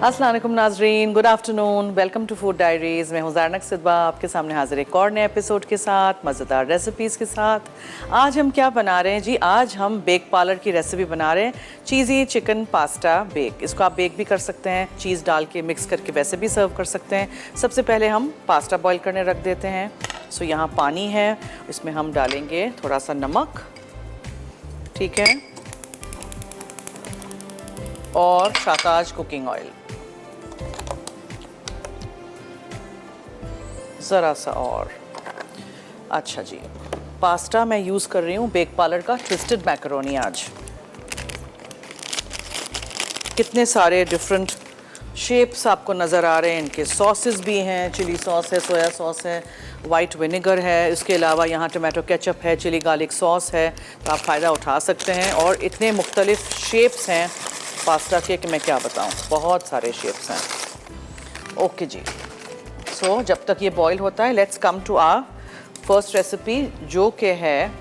अस्सलाम वालेकुम नाजरीन, good afternoon, welcome to food diaries. मैं हूँ ज़ारनक सिद्बा आपके सामने हाजिर एक और नए एपिसोड के साथ, मज़ेदार रेसिपीज़ के साथ। आज हम क्या बना रहे हैं जी? आज हम बेक पार्लर की रेसिपी बना रहे हैं, चीज़ी चिकन पास्ता बेक। इसको आप बेक भी कर सकते हैं, चीज़ डाल के मिक्स करके वैसे भी सर्व कर सकते हैं। सबसे पहले हम पास्ता बॉईल करने रख देते हैं। सो यहाँ पानी है, इसमें हम डालेंगे थोड़ा सा नमक, ठीक है, और शाताज कुकिंग ऑयल, ज़रा सा और। अच्छा जी, पास्ता मैं यूज़ कर रही हूँ बेक पार्लर का ट्विस्टेड मैकरोनी। आज कितने सारे डिफरेंट शेप्स आपको नज़र आ रहे हैं। इनके सॉसेस भी हैं, चिली सॉस है, सोया सॉस है, वाइट विनेगर है, इसके अलावा यहाँ टमाटो केचप है, चिली गार्लिक सॉस है। तो आप फ़ायदा उठा सकते हैं। और इतने मुख्तलिफ शेप्स हैं पास्ता के कि मैं क्या बताऊँ, बहुत सारे शेप्स हैं। ओके जी, सो जब तक ये बॉईल होता है, let's come to our first recipe, जो कि है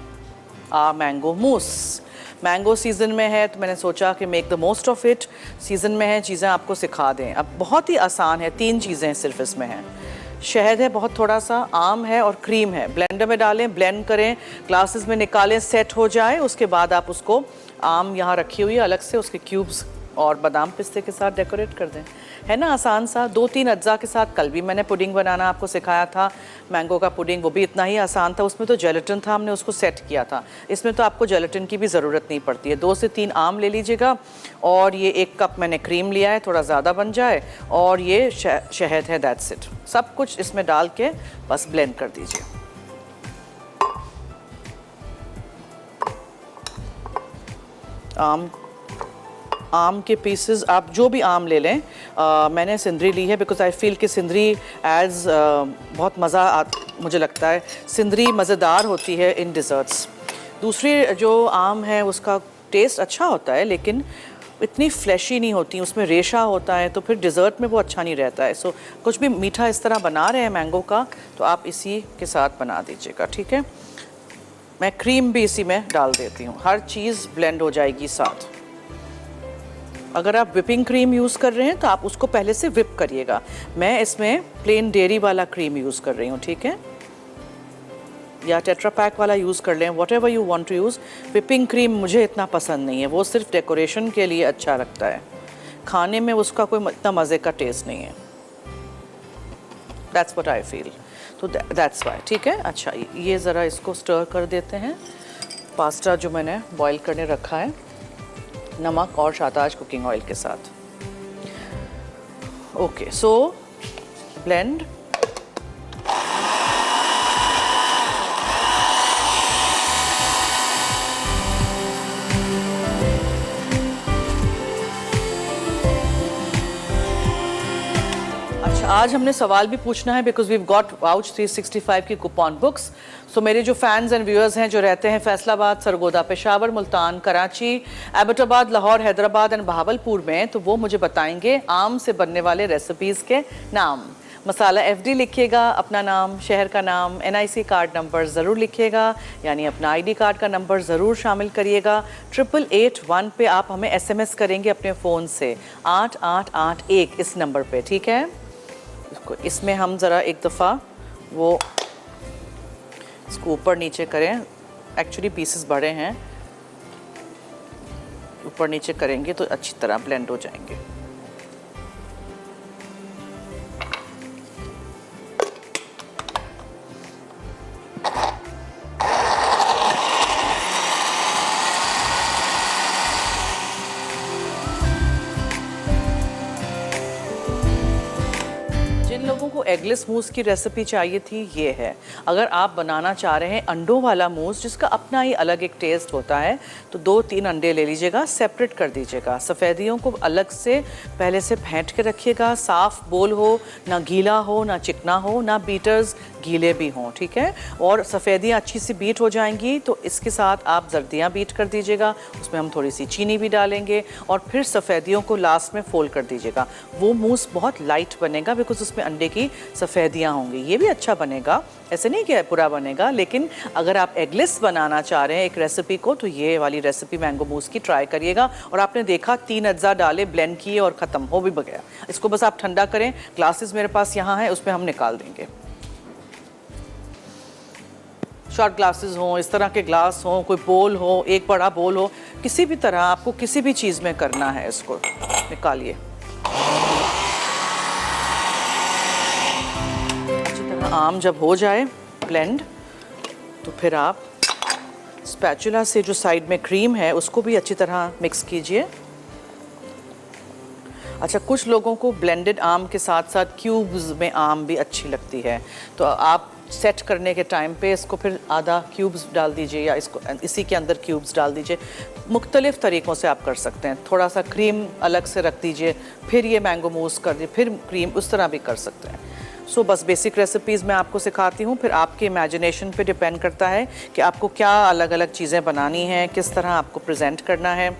मैंगो मूस। मैंगो सीज़न में है तो मैंने सोचा कि make the most of it. Season में है, चीज़ें आपको सिखा दें। अब बहुत ही आसान है, 3 चीज़ें सिर्फ इसमें हैं। शहद है बहुत थोड़ा सा, आम है और क्रीम है। ब्लेंडर में डालें, ब्लेंड करें, ग्लासेस में निकालें, सेट हो जाए। उसके बाद आप उसको, आम यहाँ रखी हुई है अलग से, उसके क्यूब्स और बादाम पिस्ते के साथ डेकोरेट कर दें। है ना आसान सा। 2-3 अज्जा के साथ कल भी मैंने पुडिंग बनाना आपको सिखाया था, मैंगो का पुडिंग, वो भी इतना ही आसान था। उसमें तो जेलेटिन था, हमने उसको सेट किया था। इसमें तो आपको जेलेटिन की भी ज़रूरत नहीं पड़ती है। 2 से 3 आम ले लीजिएगा और ये 1 कप मैंने क्रीम लिया है, थोड़ा ज़्यादा बन जाए, और ये शहद है, दैट्स इट। सब कुछ इसमें डाल के बस ब्लेंड कर दीजिए। आम के पीसेस आप जो भी आम ले लें। मैंने सिंदरी ली है बिकॉज आई फील कि सिंदरी एज बहुत मज़ा मुझे लगता है सिंदरी मज़ेदार होती है इन डिज़र्ट्स। दूसरी जो आम है उसका टेस्ट अच्छा होता है लेकिन इतनी फ्लैशी नहीं होती, उसमें रेशा होता है, तो फिर डिज़र्ट में वो अच्छा नहीं रहता है। सो कुछ भी मीठा इस तरह बना रहे हैं मैंगो का, तो आप इसी के साथ बना दीजिएगा, ठीक है। मैं क्रीम भी इसी में डाल देती हूँ, हर चीज़ ब्लेंड हो जाएगी साथ। अगर आप विपिंग क्रीम यूज़ कर रहे हैं तो आप उसको पहले से विप करिएगा। मैं इसमें प्लेन डेयरी वाला क्रीम यूज़ कर रही हूँ, ठीक है, या टेट्रा पैक वाला यूज़ कर लें, whatever you want to use. Whipping cream मुझे इतना पसंद नहीं है, वो सिर्फ डेकोरेशन के लिए अच्छा लगता है, खाने में उसका कोई इतना मज़े का टेस्ट नहीं है। दैट्स व्हाट आई फील, तो दैट्स वाई, ठीक है। अच्छा, ये ज़रा इसको स्टर कर देते हैं। पास्ता जो मैंने बॉईल करने रखा है नमक और शाताज कुकिंग ऑयल के साथ। ओके, सो ब्लेंड। अच्छा, आज हमने सवाल भी पूछना है बिकॉज वी गॉट वाउच 365 की कूपन बुक्स। सो मेरे जो फैंस एंड व्यूअर्स हैं जो रहते हैं फैसलाबाद, सरगोदा, पेशावर, मुल्तान, कराची, एबटाबाद, लाहौर, हैदराबाद एंड बहावलपुर में, तो वो मुझे बताएंगे आम से बनने वाले रेसिपीज़ के नाम। मसाला FD लिखिएगा, अपना नाम, शहर का नाम, NIC कार्ड नंबर ज़रूर लिखिएगा, यानी अपना ID कार्ड का नंबर ज़रूर शामिल करिएगा। 8881 पे आप हमें SMS करेंगे अपने फ़ोन से, 8881 इस नंबर पे, ठीक है। इसमें हम ज़रा एक दफ़ा वो इसको ऊपर नीचे करें, एक्चुअली पीसेस बड़े हैं, ऊपर नीचे करेंगे तो अच्छी तरह ब्लेंड हो जाएंगे। जिन लोगों को एगलेस मूस की रेसिपी चाहिए थी, ये है। अगर आप बनाना चाह रहे हैं अंडों वाला मूस जिसका अपना ही अलग एक टेस्ट होता है, तो 2-3 अंडे ले लीजिएगा, सेपरेट कर दीजिएगा। सफ़ेदियों को अलग से पहले से फेंट के रखिएगा, साफ़ बोल हो, ना गीला हो ना चिकना हो, ना बीटर्स गीले भी हों, ठीक है। और सफ़ेदियाँ अच्छी सी बीट हो जाएंगी तो इसके साथ आप जर्दियाँ बीट कर दीजिएगा, उसमें हम थोड़ी सी चीनी भी डालेंगे और फिर सफ़ेदियों को लास्ट में फोल्ड कर दीजिएगा। वो मूस बहुत लाइट बनेगा बिकॉज उसमें अंडे की सफ़ेदियाँ होंगी। ये भी अच्छा बनेगा, ऐसे नहीं कि पूरा बनेगा, लेकिन अगर आप एगलेस बनाना चाह रहे हैं एक रेसिपी को तो ये वाली रेसिपी मैंगो मूस की ट्राई करिएगा। और आपने देखा 3 अज्जा डाले, ब्लेंड किए और ख़त्म हो भी गया। इसको बस आप ठंडा करें। ग्लासेस मेरे पास यहाँ है, उसमें हम निकाल देंगे। शॉर्ट ग्लासेस हों, इस तरह के ग्लास हों, कोई बोल हो, एक बड़ा बोल हो, किसी भी तरह आपको किसी भी चीज़ में करना है। इसको निकालिए। आम जब हो जाए ब्लेंड तो फिर आप स्पैचुला से जो साइड में क्रीम है उसको भी अच्छी तरह मिक्स कीजिए। अच्छा, कुछ लोगों को ब्लेंडेड आम के साथ साथ क्यूब्स में आम भी अच्छी लगती है, तो आप सेट करने के टाइम पे इसको फिर आधा क्यूब्स डाल दीजिए या इसको इसी के अंदर क्यूब्स डाल दीजिए। मुख्तलिफ़ तरीक़ों से आप कर सकते हैं। थोड़ा सा क्रीम अलग से रख दीजिए, फिर ये मैंगो मूस कर दीजिए, फिर क्रीम, उस तरह भी कर सकते हैं। सो बस बेसिक रेसिपीज़ मैं आपको सिखाती हूँ, फिर आपके इमेजिनेशन पे डिपेंड करता है कि आपको क्या अलग अलग चीज़ें बनानी हैं, किस तरह आपको प्रेजेंट करना है।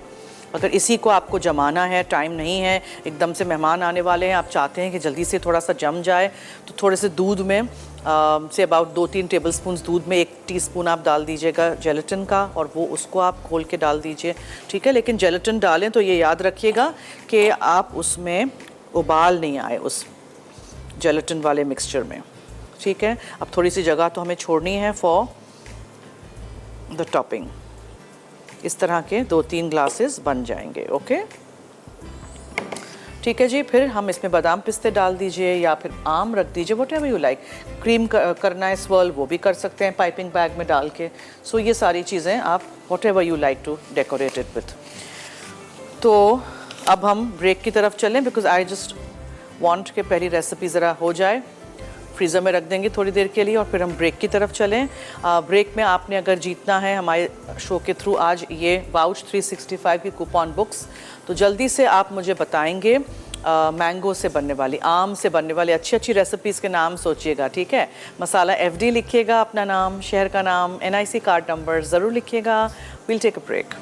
अगर इसी को आपको जमाना है, टाइम नहीं है, एकदम से मेहमान आने वाले हैं, आप चाहते हैं कि जल्दी से थोड़ा सा जम जाए, तो थोड़े से दूध में से अबाउट 2-3 टेबलस्पून दूध में 1 टीस्पून आप डाल दीजिएगा जेलेटिन का, और वो उसको आप खोल के डाल दीजिए, ठीक है। लेकिन जेलेटिन डालें तो ये याद रखिएगा कि आप उसमें उबाल नहीं आए उस जेलेटिन वाले मिक्सचर में, ठीक है। अब थोड़ी सी जगह तो हमें छोड़नी है फॉर द टॉपिंग। इस तरह के 2-3 ग्लासेस बन जाएंगे, ओके, ठीक है जी। फिर हम इसमें बादाम पिस्ते डाल दीजिए या फिर आम रख दीजिए, what ever you like. Cream करना है स्वर्ल, वो भी कर सकते हैं पाइपिंग बैग में डाल के। सो ये सारी चीज़ें आप whatever you like to decorate it with. तो अब हम ब्रेक की तरफ चलें बिकॉज आई जस्ट वांट के पहली रेसिपी ज़रा हो जाए। फ्रीज़र में रख देंगे थोड़ी देर के लिए और फिर हम ब्रेक की तरफ चलें। ब्रेक में आपने अगर जीतना है हमारे शो के थ्रू आज ये वाउच 365 की कूपन बुक्स, तो जल्दी से आप मुझे बताएंगे मैंगो से बनने वाली, आम से बनने वाली अच्छी अच्छी रेसिपीज़ के नाम सोचिएगा, ठीक है। मसाला FD लिखिएगा, अपना नाम, शहर का नाम, NIC कार्ड नंबर ज़रूर लिखिएगा। Will take a break.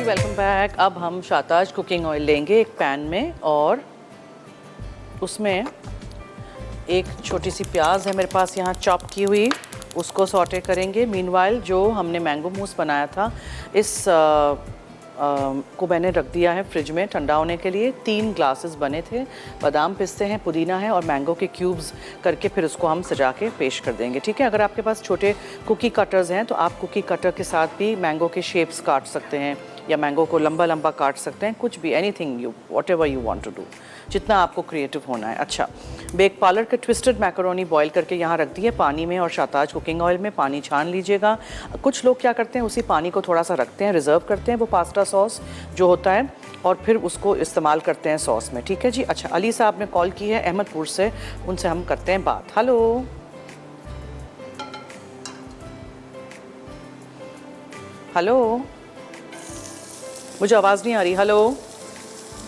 Welcome back. अब हम शाताज कुकिंग ऑयल लेंगे एक पैन में और उसमें एक छोटी सी प्याज है मेरे पास यहाँ चॉप की हुई, उसको सॉटे करेंगे। मीनवाइल जो हमने मैंगो मूस बनाया था इस को मैंने रख दिया है फ्रिज में ठंडा होने के लिए। 3 ग्लासेस बने थे, बादाम पिस्ते हैं, पुदीना है और मैंगो के क्यूब्स करके फिर उसको हम सजा के पेश कर देंगे, ठीक है। अगर आपके पास छोटे कुकी कटर्स हैं तो आप कुकी कटर के साथ भी मैंगो के शेप्स काट सकते हैं या मैंगो को लंबा लंबा काट सकते हैं, कुछ भी, anything you whatever you want to do, जितना आपको क्रिएटिव होना है। अच्छा, बेक पार्लर के ट्विस्टेड मैकरोनी बॉईल करके यहाँ रख दिए पानी में और शाताज कुकिंग ऑयल में। पानी छान लीजिएगा। कुछ लोग क्या करते हैं उसी पानी को थोड़ा सा रखते हैं, रिजर्व करते हैं वो पास्ता सॉस जो होता है, और फिर उसको इस्तेमाल करते हैं सॉस में, ठीक है जी। अच्छा, अली साहब ने कॉल की है अहमदपुर से, उनसे हम करते हैं बात। हेलो हेलो, मुझे आवाज़ नहीं आ रही। हेलो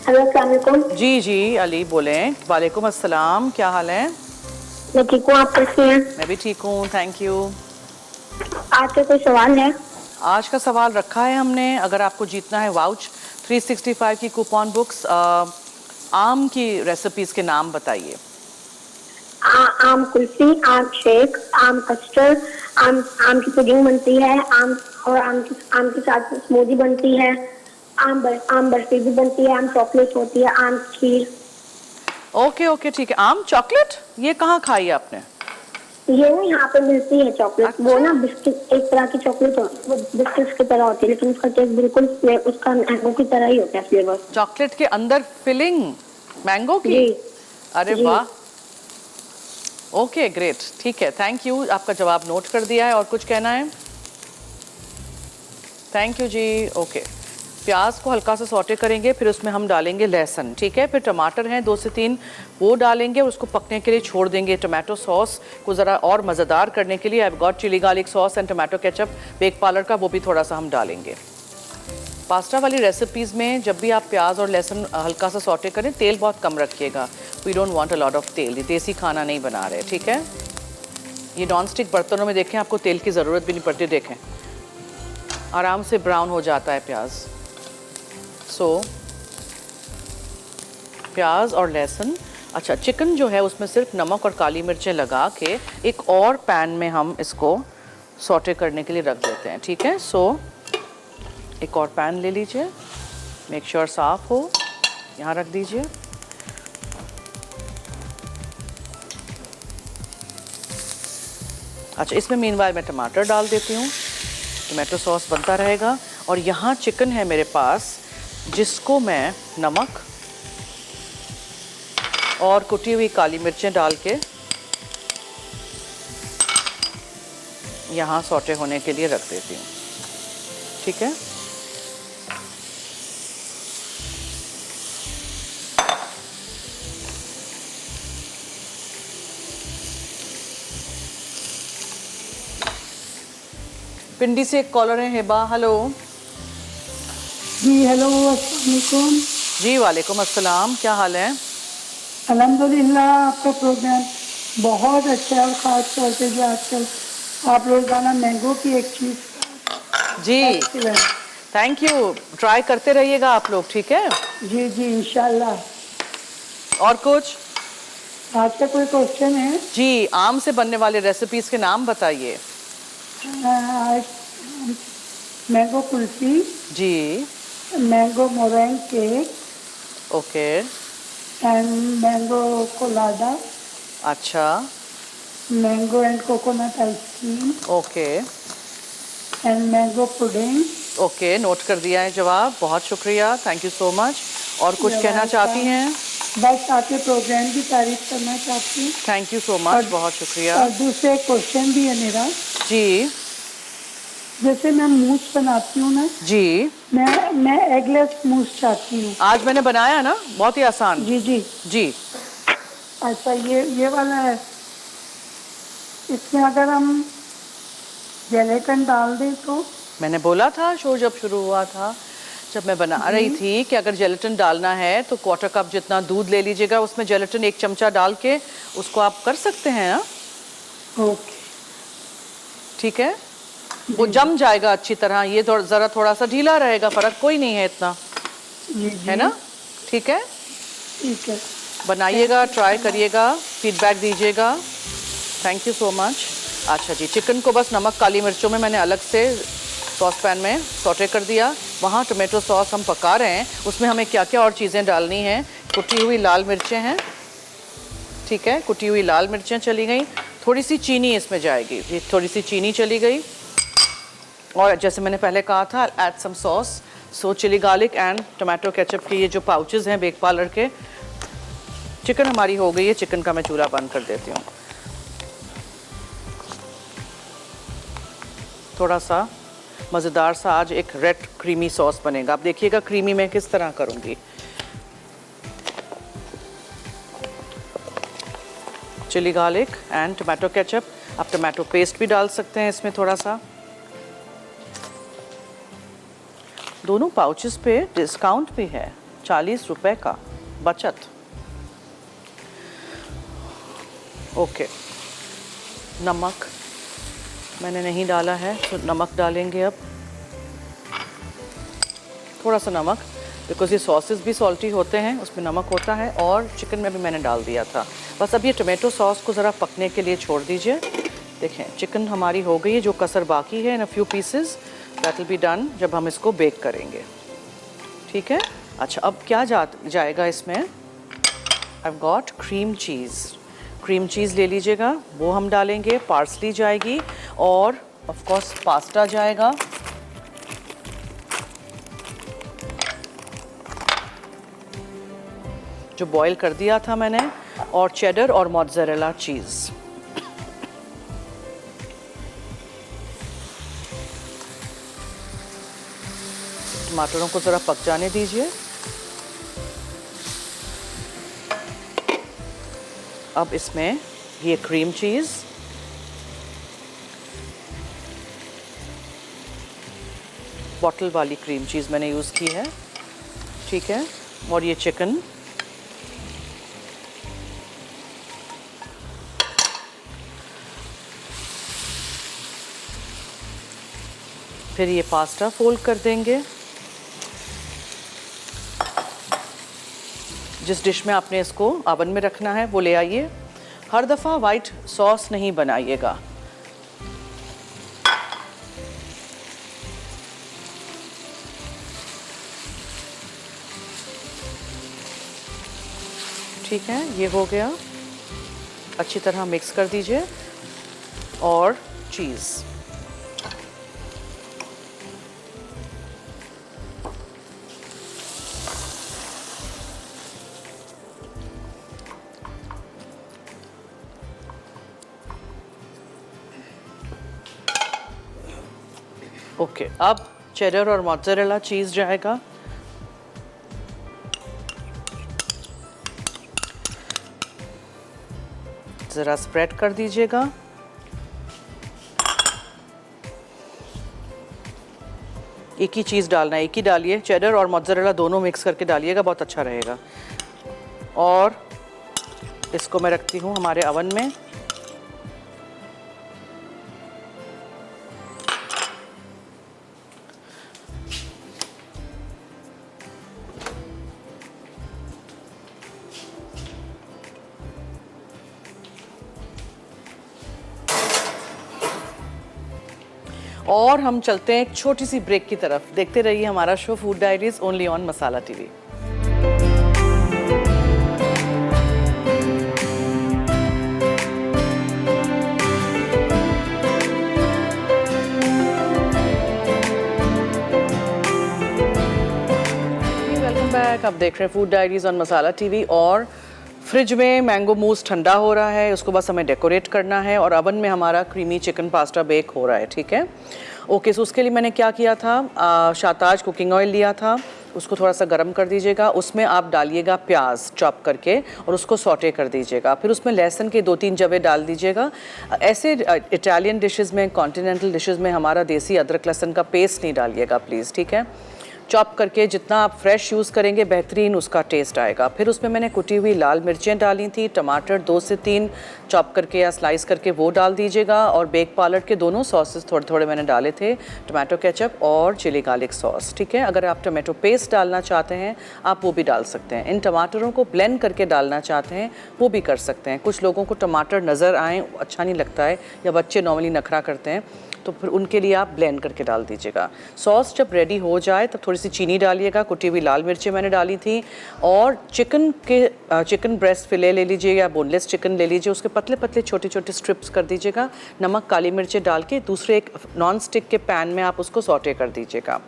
हेलो, अस्सलाम वालेकुम। जी जी, अली बोलें। वालेकुम अस्सलाम, क्या हाल है? मैं ठीक हूँ, आप कैसे हैं? मैं भी ठीक हूँ, थैंक यू। आपका कोई सवाल है? आज का सवाल रखा है हमने, अगर आपको जीतना है वाउच 365 की कूपन बुक्स, आम की रेसिपीज़ के नाम बताइए। आम कुल्फी, आम शेक, आम कस्टर्ड, आम की पुडिंग बनती है, आम के साथ स्मूदी बनती है, आम बर्फी भी बनती है, आम चॉकलेट होती है, आम खीर। ओके ओके, ठीक है। आम चॉकलेट, ये कहाँ खाई है आपने? ये ना यहाँ पे मिलती है चॉकलेट। अच्छा। वो ना बिस्किट, एक तरह की चॉकलेट होती है, वो बिस्किट्स की तरह होती है, लेकिन उसका टेस्ट बिल्कुल उसका मैंगो की तरह ही होता है फ्लेवर। चॉकलेट के अंदर फिलिंग मैंगो की? जी। अरे जी। वाह, ओके ग्रेट, ठीक है, थैंक यू, आपका जवाब नोट कर दिया है। और कुछ कहना है? थैंक यू जी, ओके। प्याज को हल्का सा सौटे करेंगे, फिर उसमें हम डालेंगे लहसुन, ठीक है। फिर टमाटर हैं 2 से 3, वो डालेंगे, उसको पकने के लिए छोड़ देंगे। टमाटो सॉस को ज़रा और मज़ेदार करने के लिए I have got chilli garlic sauce and tomato ketchup Bake Parlor का, वो भी थोड़ा सा हम डालेंगे। पास्ता वाली रेसिपीज़ में जब भी आप प्याज और लहसुन हल्का सा सौटे करें, तेल बहुत कम रखिएगा। We don't want a lot of तेल, ये देसी खाना नहीं बना रहे, ठीक है। ये नॉन स्टिक बर्तनों में देखें, आपको तेल की ज़रूरत भी नहीं पड़ती, देखें आराम से ब्राउन हो जाता है प्याज। सो प्याज और लहसुन, अच्छा चिकन जो है उसमें सिर्फ नमक और काली मिर्चें लगा के एक और पैन में हम इसको सौटे करने के लिए रख देते हैं, ठीक है। सो एक और पैन ले लीजिए, मेक श्योर साफ हो, यहाँ रख दीजिए। अच्छा, इसमें मीनवाइल मैं टमाटर डाल देती हूँ, टमाटो सॉस बनता रहेगा। और यहाँ चिकन है मेरे पास, जिसको मैं नमक और कुटी हुई काली मिर्चें डाल के यहाँ सौटे होने के लिए रख देती हूँ, ठीक है। पिंडी से एक कॉलर है, हिबा, हेलो जी। हेलो, अस्सलाम वालेकुम। जी वालेकुम अस्सलाम, क्या हाल है? अल्हम्दुलिल्लाह, आपका प्रोग्राम बहुत अच्छा है और ख़ास तौर पे जो आजकल आप रोज़ाना मैंगो की एक चीज़ जी थैंक यू, ट्राई करते रहिएगा आप लोग, ठीक है। जी जी इंशाल्लाह। और कुछ आज का कोई क्वेश्चन है? जी, आम से बनने वाले रेसिपीज़ के नाम बताइए। मैंगो कुल्फी जी, mango meringue cake okay, and mango colada, अच्छा, mango and coconut ice cream okay and mango pudding. Okay, note कर दिया है जवाब, बहुत शुक्रिया, थैंक यू सो मच। और कुछ कहना चाहती हैं? बस आपके प्रोग्राम की तारीफ करना चाहती हूँ। थैंक यू सो मच, बहुत शुक्रिया। और दूसरे क्वेश्चन भी है मेरा। जी जैसे मैं मूस बनाती हूँ ना, जी, मैं एगलेस मूस चाहती हूँ। आज मैंने बनाया ना, बहुत ही आसान। जी जी जी, अच्छा, ये वाला है। इसमें अगर हम जेलेटिन डाल दें तो? मैंने बोला था शो जब शुरू हुआ था, जब मैं बना रही थी, कि अगर जेलेटिन डालना है तो 1/4 कप जितना दूध ले लीजिएगा, उसमें जेलेटिन 1 चमचा डाल के उसको आप कर सकते हैं। ओके, ठीक है, वो जम जाएगा अच्छी तरह। ये ज़रा थोड़ा सा ढीला रहेगा, फ़र्क कोई नहीं है इतना, जी है ना। ठीक है, ठीक है, बनाइएगा, ट्राई करिएगा, फीडबैक दीजिएगा। Thank you so much. अच्छा जी, चिकन को बस नमक काली मिर्चों में मैंने अलग से सॉस पैन में सौटे कर दिया। वहाँ टोमेटो सॉस हम पका रहे हैं, उसमें हमें क्या क्या और चीज़ें डालनी हैं। कुटी हुई लाल मिर्चें हैं, ठीक है, कुटी हुई लाल मिर्चें चली गई, थोड़ी सी चीनी इसमें जाएगी, ये थोड़ी सी चीनी चली गई। और जैसे मैंने पहले कहा था, add some sauce, so chilli garlic and tomato ketchup के ये जो पाउचेज़ हैं बेक पार्लर के। चिकन हमारी हो गई है, चिकन का मैं चूल्हा बंद कर देती हूँ। थोड़ा सा मज़ेदार सा आज एक रेड क्रीमी सॉस बनेगा, आप देखिएगा क्रीमी मैं किस तरह करूँगी। Chilli garlic and tomato ketchup, आप टोमेटो पेस्ट भी डाल सकते हैं इसमें थोड़ा सा। दोनों पाउचेस पे डिस्काउंट भी है, 40 रुपए का बचत। ओके, नमक मैंने नहीं डाला है तो नमक डालेंगे अब, थोड़ा सा नमक, बिकॉज ये सॉसेस भी सॉल्टी होते हैं, उसमें नमक होता है, और चिकन में भी मैंने डाल दिया था। बस अब ये टोमेटो सॉस को ज़रा पकने के लिए छोड़ दीजिए। देखें चिकन हमारी हो गई है, जो कसर बाकी है in a few pieces that will be done जब हम इसको बेक करेंगे, ठीक है। अच्छा, अब क्या जाएगा इसमें, आई have got cream cheese, cream cheese ले लीजिएगा, वो हम डालेंगे, पार्सली जाएगी, और ऑफ कोर्स पास्ता जाएगा, जो बॉईल कर दिया था मैंने, और चेडर और मोज़रेला चीज़। टमाटरों को ज़रा पक जाने दीजिए। अब इसमें ये क्रीम चीज़, बॉटल वाली क्रीम चीज़ मैंने यूज़ की है, ठीक है, और ये चिकन, फिर ये पास्ता फोल्ड कर देंगे। जिस डिश में आपने इसको ओवन में रखना है वो ले आइए। हर दफ़ा वाइट सॉस नहीं बनाइएगा। ठीक है, ये हो गया। अच्छी तरह मिक्स कर दीजिए। और चीज़, ओके, अब चेडर और मोज़रेला चीज़ जाएगा। ज़रा स्प्रेड कर दीजिएगा। एक ही चीज़ डालना है, एक ही डालिए, चेडर और मोज़रेला दोनों मिक्स करके डालिएगा, बहुत अच्छा रहेगा। और इसको मैं रखती हूँ हमारे अवन में। और हम चलते हैं एक छोटी सी ब्रेक की तरफ। देखते रहिए हमारा show food diaries only on masala TV. Welcome back. आप देख रहे हैं food diaries on masala TV. और फ्रिज में मैंगो मूस ठंडा हो रहा है, उसको बस हमें डेकोरेट करना है। और अवन में हमारा क्रीमी चिकन पास्ता बेक हो रहा है, ठीक है। ओके, सो उसके लिए मैंने क्या किया था, शाताज कुकिंग ऑयल लिया था, उसको थोड़ा सा गर्म कर दीजिएगा। उसमें आप डालिएगा प्याज चॉप करके और उसको सॉटे कर दीजिएगा। फिर उसमें लहसुन के 2-3 जवे डाल दीजिएगा। ऐसे इटालियन डिशेस में, कॉन्टिनेंटल डिशेस में हमारा देसी अदरक लहसुन का पेस्ट नहीं डालिएगा प्लीज़, ठीक है। चॉप करके जितना आप फ्रेश यूज़ करेंगे बेहतरीन उसका टेस्ट आएगा। फिर उसमें मैंने कुटी हुई लाल मिर्चें डाली थी, टमाटर 2 से 3 चॉप करके या स्लाइस करके वो डाल दीजिएगा। और बेक पालट के दोनों सॉसेस थोड़े थोड़े मैंने डाले थे, टमाटो केचप और चिली गार्लिक सॉस, ठीक है। अगर आप टमाटो पेस्ट डालना चाहते हैं आप वो भी डाल सकते हैं। इन टमाटरों को ब्लेंड करके डालना चाहते हैं वो भी कर सकते हैं। कुछ लोगों को टमाटर नज़र आए अच्छा नहीं लगता है, या बच्चे नॉर्मली नखरा करते हैं, तो फिर उनके लिए आप ब्लेंड करके डाल दीजिएगा। सॉस जब रेडी हो जाए तब थोड़ी सी चीनी डालिएगा, कुटी हुई लाल मिर्चें मैंने डाली थी। और चिकन ब्रेस्ट फिले ले लीजिए या बोनलेस चिकन ले लीजिए, उसके पतले पतले छोटे छोटे स्ट्रिप्स कर दीजिएगा। नमक काली मिर्चें डाल के दूसरे एक नॉन स्टिक के पैन में आप उसको सॉटे कर दीजिएगा।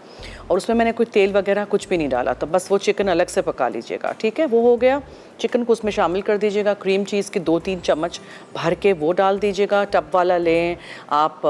और उसमें मैंने कोई तेल वगैरह कुछ भी नहीं डाला, तो बस वो चिकन अलग से पका लीजिएगा, ठीक है। वो हो गया, चिकन को उसमें शामिल कर दीजिएगा। क्रीम चीज़ के 2-3 चम्मच भर के वो डाल दीजिएगा। टब वाला लें आप,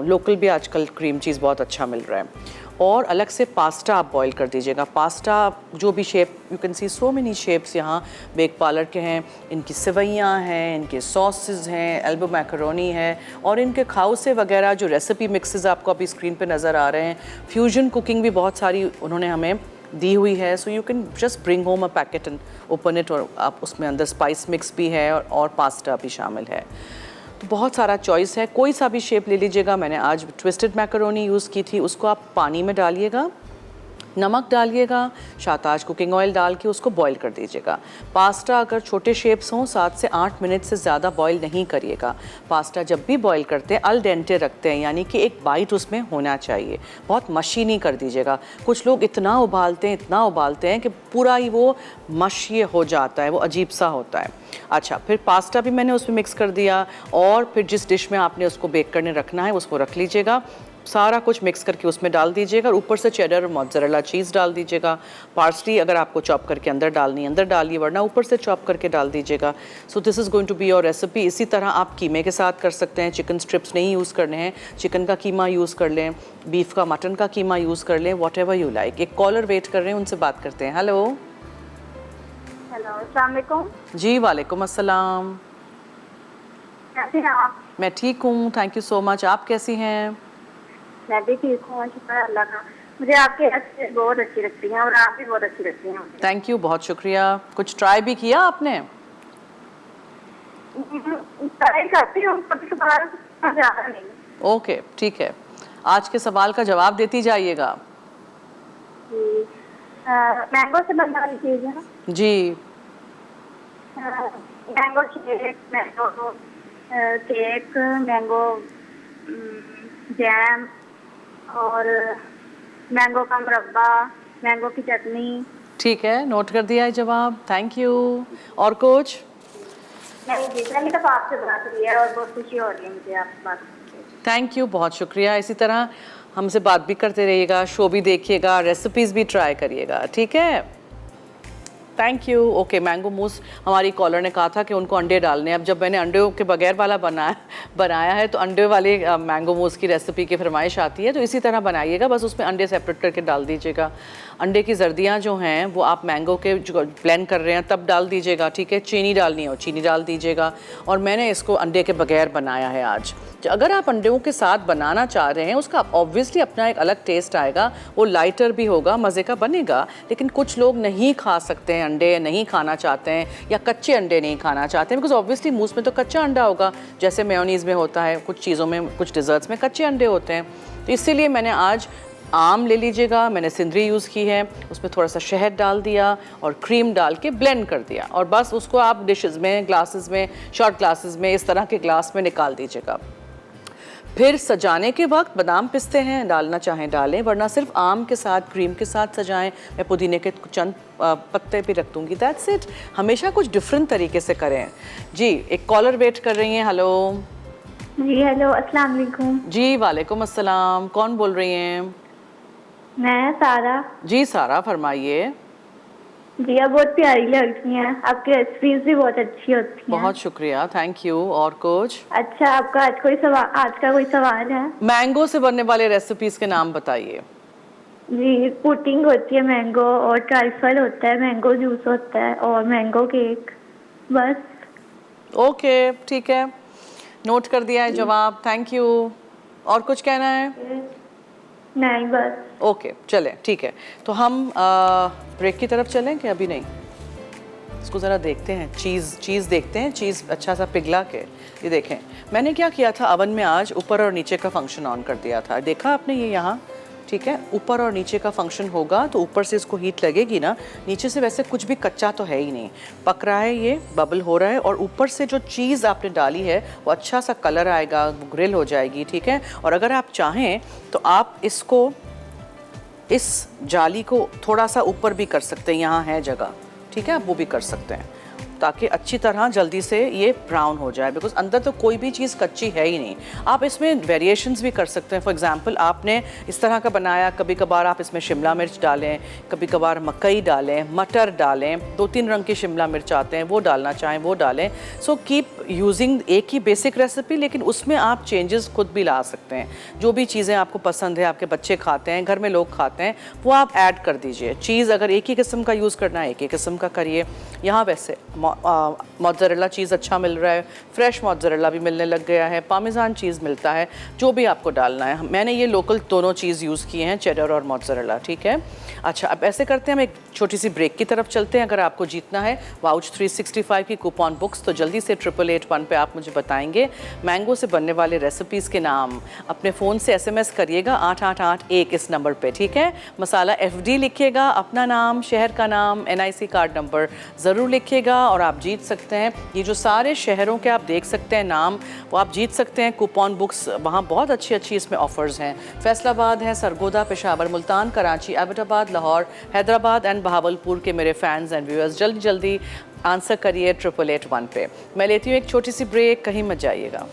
लोकल भी आजकल क्रीम चीज़ बहुत अच्छा मिल रहा है। और अलग से पास्ता आप बॉईल कर दीजिएगा। पास्ता जो भी shape, you can see so many shapes यहाँ बेक पार्लर के हैं। इनकी सेवइयाँ हैं, इनके सॉसेस हैं, एल्बो मैकरोनी है, और इनके खाउसे वगैरह जो रेसिपी मिक्सेस आपको अभी स्क्रीन पे नज़र आ रहे हैं। फ्यूजन कुकिंग भी बहुत सारी उन्होंने हमें दी हुई है। So you can just bring home a packet and open it, और आप उसमें अंदर स्पाइस मिक्स भी है और पास्ता भी शामिल है। तो बहुत सारा चॉइस है, कोई सा भी शेप ले लीजिएगा। मैंने आज ट्विस्टेड मैकरोनी यूज़ की थी, उसको आप पानी में डालिएगा, नमक डालिएगा, शाताज कुकिंग ऑयल डाल के उसको बॉईल कर दीजिएगा। पास्ता अगर छोटे शेप्स हों 7 से 8 मिनट से ज़्यादा बॉईल नहीं करिएगा। पास्ता जब भी बॉईल करते हैं अल डेंटे रखते हैं, यानी कि एक बाइट उसमें होना चाहिए, बहुत मशी नहीं कर दीजिएगा। कुछ लोग इतना उबालते हैं कि पूरा ही वो मश ये हो जाता है, वो अजीब सा होता है। अच्छा, फिर पास्ता भी मैंने उसमें मिक्स कर दिया। और फिर जिस डिश में आपने उसको बेक करने रखना है उसको रख लीजिएगा। सारा कुछ मिक्स करके उसमें डाल दीजिएगा और ऊपर से चेडर और मोज़रेला चीज़ डाल दीजिएगा। पार्सली अगर आपको चॉप करके अंदर डालनी है अंदर डालिए, वरना ऊपर से चॉप करके डाल दीजिएगा। So this is going to be your recipe. इसी तरह आप कीमे के साथ कर सकते हैं। चिकन स्ट्रिप्स नहीं यूज़ करने हैं, चिकन का कीमा यूज़ कर लें, बीफ का मटन का कीमा यूज़ कर लें, वॉट एवर यू लाइक। एक कॉलर वेट कर रहे हैं, उनसे बात करते हैं। हेलो अस्सलाम वालेकुम। जी वालेकुम अस्सलाम। कैसे हैं आप? मैं ठीक हूँ, थैंक यू सो मच। आप कैसी हैं? मैं भी ठीक हूँ, शुक्र अल्लाह का। मुझे आपकी अच्छी बहुत अच्छी लगती हैं और आप भी बहुत अच्छी लगती हैं मुझे। थैंक यू, बहुत शुक्रिया। कुछ ट्राई भी किया आपने? ट्राई करती हूँ कभी कभार, ज़्यादा नहीं। ओके ठीक है, आज के सवाल का जवाब देती जाइएगा। मैंगो से बनने वाली चीज़ है ना? जी mango shake, mango cake, mango jam और मैंगो का मुरब्बा, मैंगो की चटनी। ठीक है, नोट कर दिया है जवाब, थैंक यू। और कुछ? नहीं जी, पहली दफ़ा आपसे बात हुई है और बहुत खुशी हो रही है मुझे आपसे बात करके। थैंक यू, बहुत शुक्रिया। इसी तरह हमसे बात भी करते रहिएगा, शो भी देखिएगा, रेसिपीज़ भी ट्राई करिएगा, ठीक है? Thank you. ओके, मैंगो मूस हमारी कॉलर ने कहा था कि उनको अंडे डालने हैं। अब जब मैंने अंडे के बगैर वाला बनाया है तो अंडे वाले मैंगो मूस की रेसिपी की फरमाइश आती है, तो इसी तरह बनाइएगा, बस उसमें अंडे सेपरेट करके डाल दीजिएगा। अंडे की जर्दियाँ जो हैं वो आप मैंगो के जो ब्लेंड कर रहे हैं तब डाल दीजिएगा, ठीक है? चीनी डालनी हो चीनी डाल दीजिएगा। और मैंने इसको अंडे के बगैर बनाया है आज। अगर आप अंडों के साथ बनाना चाह रहे हैं, उसका ऑब्वियसली अपना एक अलग टेस्ट आएगा, वो लाइटर भी होगा, मज़े का बनेगा। लेकिन कुछ लोग नहीं खा सकते हैं अंडे, नहीं खाना चाहते हैं, या कच्चे अंडे नहीं खाना चाहते हैं, बिकॉज ऑब्वियसली मूस में तो कच्चा अंडा होगा, जैसे मेयोनीज़ में होता है, कुछ चीज़ों में, कुछ डिज़र्ट्स में कच्चे अंडे होते हैं। तो इसीलिए मैंने आज आम ले लीजिएगा, मैंने सिंदरी यूज़ की है, उसमें थोड़ा सा शहद डाल दिया और क्रीम डाल के ब्लेंड कर दिया, और बस उसको आप डिशेस में, ग्लासेस में, शॉर्ट ग्लासेस में, इस तरह के ग्लास में निकाल दीजिएगा। फिर सजाने के वक्त बादाम पिस्ते हैं, डालना चाहें डालें, वरना सिर्फ आम के साथ, क्रीम के साथ सजाएं। मैं पुदीने के चंद पत्ते भी रख दूँगी, दैट्स इट। हमेशा कुछ डिफरेंट तरीके से करें। जी, एक कॉलर वेट कर रही हैं। हेलो जी हेलो, अस्सलाम वालेकुम। जी वालेकुम अस्सलाम। कौन बोल रही हैं? मैं सारा। जी सारा, फरमाइए। जी आप बहुत प्यारी लगती हैं, आपकी रेसिपीज भी बहुत अच्छी होती हैं। बहुत शुक्रिया, थैंक यू। और कुछ? अच्छा, आपका आज का कोई सवाल है? मैंगो से बनने वाले रेसिपीज़ के नाम बताइए। जी, पुडिंग होती है मैंगो, और ट्राइफल होता है, मैंगो जूस होता है, और मैंगो केक, बस। ओके ठीक है, नोट कर दिया है जवाब, थैंक यू। और कुछ कहना है? नहीं, बस। ओके चलें, ठीक है। तो हम ब्रेक की तरफ चलें कि अभी नहीं? इसको ज़रा देखते हैं, चीज़ देखते हैं, चीज़ अच्छा सा पिघला के। ये देखें, मैंने क्या किया था, अवन में आज ऊपर और नीचे का फंक्शन ऑन कर दिया था, देखा आपने ये यहाँ? ठीक है, ऊपर और नीचे का फंक्शन होगा तो ऊपर से इसको हीट लगेगी ना, नीचे से वैसे कुछ भी कच्चा तो है ही नहीं, पक रहा है, ये बबल हो रहा है, और ऊपर से जो चीज़ आपने डाली है वो अच्छा सा कलर आएगा, ग्रिल हो जाएगी, ठीक है? और अगर आप चाहें तो आप इसको, इस जाली को थोड़ा सा ऊपर भी कर सकते हैं, यहाँ है जगह, ठीक है? आप वो भी कर सकते हैं ताकि अच्छी तरह जल्दी से ये ब्राउन हो जाए, बिकॉज अंदर तो कोई भी चीज़ कच्ची है ही नहीं। आप इसमें वेरिएशंस भी कर सकते हैं। फॉर एग्जांपल, आपने इस तरह का बनाया, कभी कभार आप इसमें शिमला मिर्च डालें, कभी कभार मकई डालें, मटर डालें, 2-3 रंग की शिमला मिर्च आते हैं, वो डालना चाहें वो डालें। सो कीप यूजिंग एक ही बेसिक रेसिपी, लेकिन उसमें आप चेंजेस खुद भी ला सकते हैं। जो भी चीज़ें आपको पसंद है, आपके बच्चे खाते हैं, घर में लोग खाते हैं, वो आप ऐड कर दीजिए। चीज़ अगर एक ही किस्म का यूज़ करना है, एक ही किस्म का करिए। यहाँ वैसे मोज़रेला चीज़ अच्छा मिल रहा है, फ्रेश मोज़रेला भी मिलने लग गया है, पामेज़ान चीज़ मिलता है, जो भी आपको डालना है। मैंने ये लोकल दोनों चीज़ यूज़ किए हैं, चेडर और मोज़रेला, ठीक है? अच्छा, अब ऐसे करते हैं, हम एक छोटी सी ब्रेक की तरफ चलते हैं। अगर आपको जीतना है वाउच 365 की कूपन बुक्स, तो जल्दी से 8881 पे आप मुझे बताएंगे मैंगो से बनने वाले रेसिपीज़ के नाम। अपने फ़ोन से SMS करिएगा 8881 इस नंबर पे, ठीक है? मसाला FD लिखिएगा, अपना नाम, शहर का नाम, NIC कार्ड नंबर ज़रूर लिखिएगा, और आप जीत सकते हैं ये जो सारे शहरों के आप देख सकते हैं नाम, वो आप जीत सकते हैं कूपन बुक्स। वहाँ बहुत अच्छी अच्छी इसमें ऑफ़र्स हैं। फैसलाबाद है, सरगोदा, पेशावर, मुल्तान, कराची, एबटाबाद, लाहौर, हैदराबाद एंड बहावलपुर के मेरे फ़ैन्स एंड व्यूअर्स, जल्दी जल्दी आंसर करिए 8881 पे। मैं लेती हूँ एक छोटी सी ब्रेक, कहीं मत जाइएगा।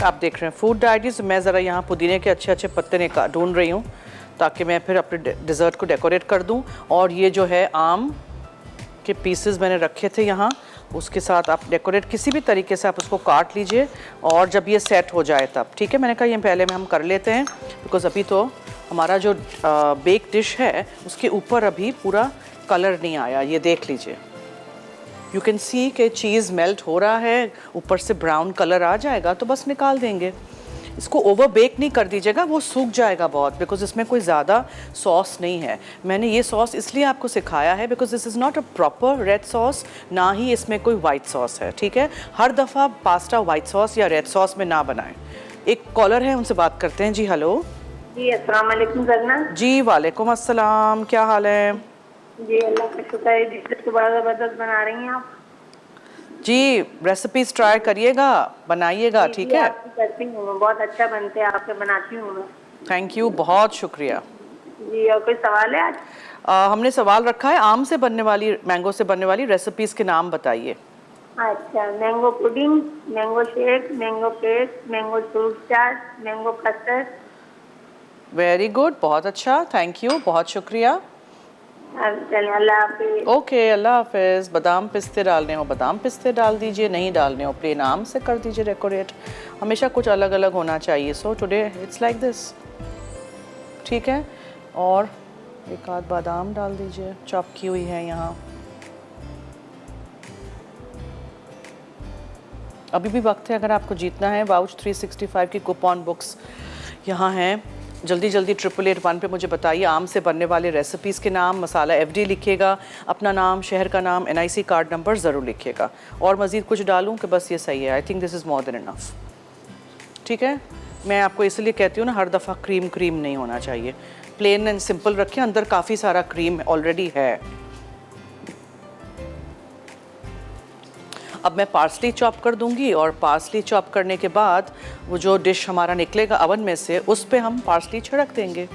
आप देख रहे हैं फूड डायरीज। मैं ज़रा यहाँ पुदीने के अच्छे अच्छे पत्ते ढूंढ रही हूँ ताकि मैं फिर अपने डिज़र्ट को डेकोरेट कर दूँ। और ये जो है आम के पीसेस मैंने रखे थे यहाँ, उसके साथ आप डेकोरेट किसी भी तरीके से आप उसको काट लीजिए और जब ये सेट हो जाए तब, ठीक है। मैंने कहा ये पहले में हम कर लेते हैं बिकॉज़ अभी तो हमारा जो बेक डिश है उसके ऊपर अभी पूरा कलर नहीं आया। ये देख लीजिए, यू कैन सी कि चीज़ मेल्ट हो रहा है, ऊपर से ब्राउन कलर आ जाएगा तो बस निकाल देंगे। इसको ओवर बेक नहीं कर दीजिएगा, वो सूख जाएगा बहुत, बिकॉज इसमें कोई ज़्यादा सॉस नहीं है। मैंने ये सॉस इसलिए आपको सिखाया है because this is not a proper red sauce, ना ही इसमें कोई वाइट सॉस है, ठीक है। हर दफ़ा पास्ता वाइट सॉस या रेड सॉस में ना बनाएं। एक कॉलर है, उनसे बात करते हैं। जी हेलो। जी अस्सलाम वालेकुम करना। जी वालेकुम अस्सलाम, क्या हाल है? जी अल्लाह का शुक्र है, डिश तो बड़ा ज़बरदस्त बना रही हैं आप। जी रेसिपीज ट्राई करिएगा, बनाइएगा, ठीक है। आपकी करती हूँ मैं, बहुत अच्छा बनते हैं आपके, बनाती हूँ मैं। थैंक यू, बहुत शुक्रिया। जी और कोई सवाल है आज? हमने सवाल रखा है आम से बनने वाली, मैंगो से बनने वाली रेसिपीज के नाम बताइए। अच्छा, mango pudding, mango shake, mango cake, mango fruit chaat, mango custard. Very good, बहुत अच्छा, थैंक यू, बहुत शुक्रिया। चलिए अल्लाह हाफिज़। ओके, अल्लाह हाफिज़। बादाम पिस्ते डालने हो बादाम पिस्ते डाल दीजिए, नहीं डालने हो प्लेन आम से कर दीजिए डेकोरेट। हमेशा कुछ अलग अलग होना चाहिए। So today it's like this, ठीक है। और एक आध बादाम डाल दीजिए, चॉप की हुई है यहाँ। अभी भी वक्त है, अगर आपको जीतना है। वाउच 365 की कूपन बुक्स यहाँ हैं, जल्दी जल्दी 8881 पे मुझे बताइए आम से बनने वाले रेसिपीज़ के नाम, मसाला FD लिखिएगा, अपना नाम, शहर का नाम, NIC कार्ड नंबर ज़रूर लिखिएगा। और मज़ीद कुछ डालूँ कि बस ये सही है? I think this is more than enough, ठीक है। मैं आपको इसलिए कहती हूँ ना, हर दफ़ा क्रीम नहीं होना चाहिए, प्लेन एंड सिंपल रखें। अंदर काफ़ी सारा क्रीम ऑलरेडी है। अब मैं पार्सली चॉप कर दूंगी और पार्सली चॉप करने के बाद वो जो डिश हमारा निकलेगा अवन में से, उस पे हम पार्सली छिड़क देंगे।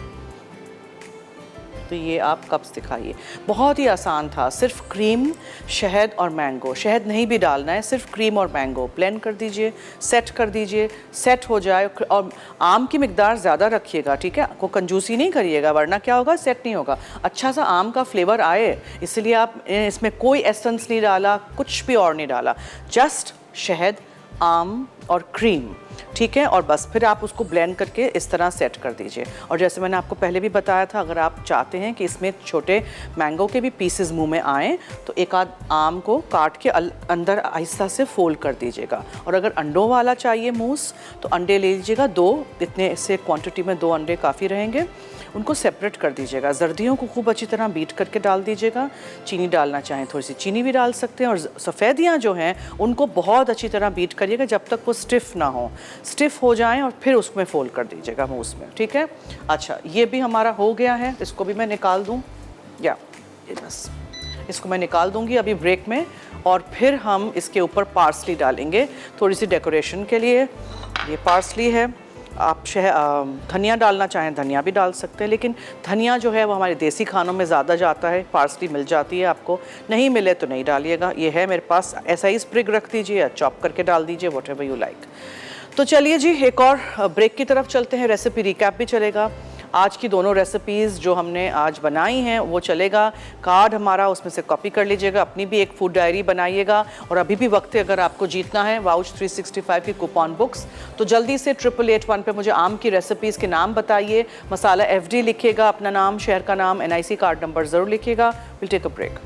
तो ये आप कप्स दिखाइए, बहुत ही आसान था। सिर्फ क्रीम, शहद और मैंगो, शहद नहीं भी डालना है, सिर्फ क्रीम और मैंगो ब्लेंड कर दीजिए, सेट कर दीजिए। सेट हो जाए, और आम की मिकदार ज़्यादा रखिएगा, ठीक है। को कंजूसी नहीं करिएगा, वरना क्या होगा, सेट नहीं होगा। अच्छा सा आम का फ्लेवर आए, इसलिए आप इसमें कोई एसेंस नहीं डाला, कुछ भी और नहीं डाला, जस्ट शहद, आम और क्रीम, ठीक है। और बस फिर आप उसको ब्लेंड करके इस तरह सेट कर दीजिए। और जैसे मैंने आपको पहले भी बताया था, अगर आप चाहते हैं कि इसमें छोटे मैंगो के भी पीसेस मुंह में आएँ तो एक आध आम को काट के अंदर आहिस्ता से फोल्ड कर दीजिएगा। और अगर अंडों वाला चाहिए मूस तो अंडे ले लीजिएगा, 2, इतने से क्वांटिटी में 2 अंडे काफ़ी रहेंगे। उनको सेपरेट कर दीजिएगा, जर्दियों को खूब अच्छी तरह बीट करके डाल दीजिएगा। चीनी डालना चाहें थोड़ी सी चीनी भी डाल सकते हैं। और सफ़ेदियाँ जो हैं उनको बहुत अच्छी तरह बीट करिएगा जब तक वो स्टिफ़ ना हो। स्टिफ़ हो जाएं और फिर उसमें फोल्ड कर दीजिएगा मूस में, ठीक है। अच्छा, ये भी हमारा हो गया है, इसको भी मैं निकाल दूँ, या ये बस इसको मैं निकाल दूँगी अभी ब्रेक में। और फिर हम इसके ऊपर पार्सली डालेंगे थोड़ी सी डेकोरेशन के लिए। ये पार्सली है, आप धनिया डालना चाहें धनिया भी डाल सकते हैं, लेकिन धनिया जो है वो हमारे देसी खानों में ज़्यादा जाता है। पार्सली मिल जाती है आपको, नहीं मिले तो नहीं डालिएगा। ये है मेरे पास, ऐसा ही स्प्रिग रख दीजिए या चॉप करके डाल दीजिए, वॉट एवर यू लाइक। तो चलिए जी, एक और ब्रेक की तरफ चलते हैं। रेसिपी रिकैप भी चलेगा। आज की दोनों रेसिपीज़ जो हमने आज बनाई हैं वो चलेगा। कार्ड हमारा, उसमें से कॉपी कर लीजिएगा, अपनी भी एक फूड डायरी बनाइएगा। और अभी भी वक्त है, अगर आपको जीतना है वाउच 365 की कूपन बुक्स, तो जल्दी से 8881 पे मुझे आम की रेसिपीज़ के नाम बताइए, मसाला FD लिखिएगा, अपना नाम, शहर का नाम, NIC कार्ड नंबर ज़रूर लिखिएगा। Will take a break.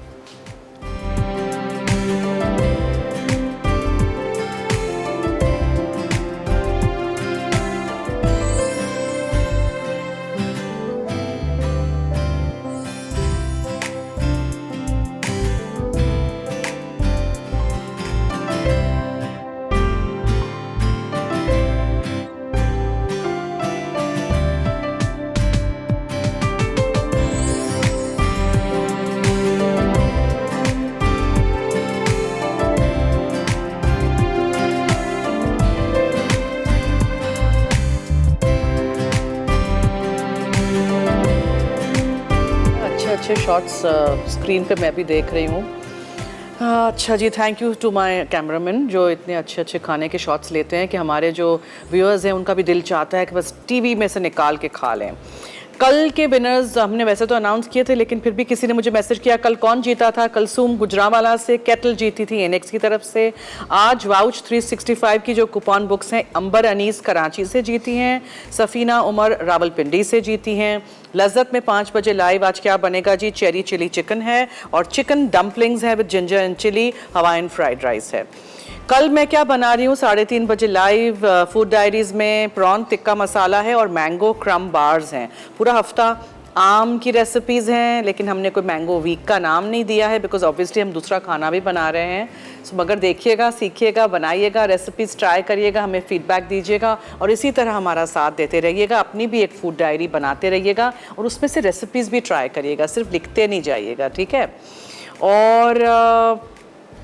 अच्छे शॉट्स स्क्रीन पे मैं भी देख रही हूँ। अच्छा जी, thank you to my cameraman जो इतने अच्छे अच्छे खाने के शॉट्स लेते हैं कि हमारे जो व्यूअर्स हैं उनका भी दिल चाहता है कि बस टीवी में से निकाल के खा लें। कल के विनर्स हमने वैसे तो अनाउंस किए थे, लेकिन फिर भी किसी ने मुझे मैसेज किया कल कौन जीता था। कलसूम गुजरांवाला से केटल जीती थी एनेक्स की तरफ से। आज वाउच 365 की जो कूपन बुक्स हैं अंबर अनीस कराची से जीती हैं। सफ़ीना उमर रावलपिंडी से जीती हैं। लज्जत में 5 बजे लाइव आज क्या बनेगा जी, चेरी चिली चिकन है और चिकन डम्पलिंग्स है with ginger and chilli, Hawaiian fried rice है। कल मैं क्या बना रही हूँ 3:30 बजे लाइव फूड डायरीज में प्रॉन टिक्का मसाला है और मैंगो क्रम बार्स हैं। पूरा हफ्ता आम की रेसिपीज़ हैं, लेकिन हमने कोई मैंगो वीक का नाम नहीं दिया है बिकॉज ऑब्वियसली हम दूसरा खाना भी बना रहे हैं। सो मगर देखिएगा, सीखिएगा, बनाइएगा, रेसिपीज़ ट्राई करिएगा, हमें फीडबैक दीजिएगा और इसी तरह हमारा साथ देते रहिएगा। अपनी भी एक फूड डायरी बनाते रहिएगा और उसमें से रेसिपीज़ भी ट्राई करिएगा, सिर्फ लिखते नहीं जाइएगा, ठीक है। और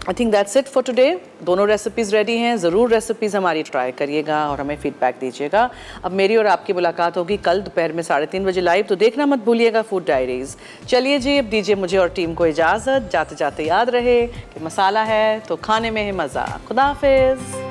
I think that's it for today. दोनों रेसिपीज़ रेडी हैं, ज़रूर रेसिपीज़ हमारी ट्राई करिएगा और हमें फीडबैक दीजिएगा। अब मेरी और आपकी मुलाकात होगी कल दोपहर में 3:30 बजे लाइव, तो देखना मत भूलिएगा फूड डायरीज़। चलिए जी, अब दीजिए मुझे और टीम को इजाज़त। जाते जाते याद रहे कि मसाला है तो खाने में है मज़ा। खुदा हाफिज़।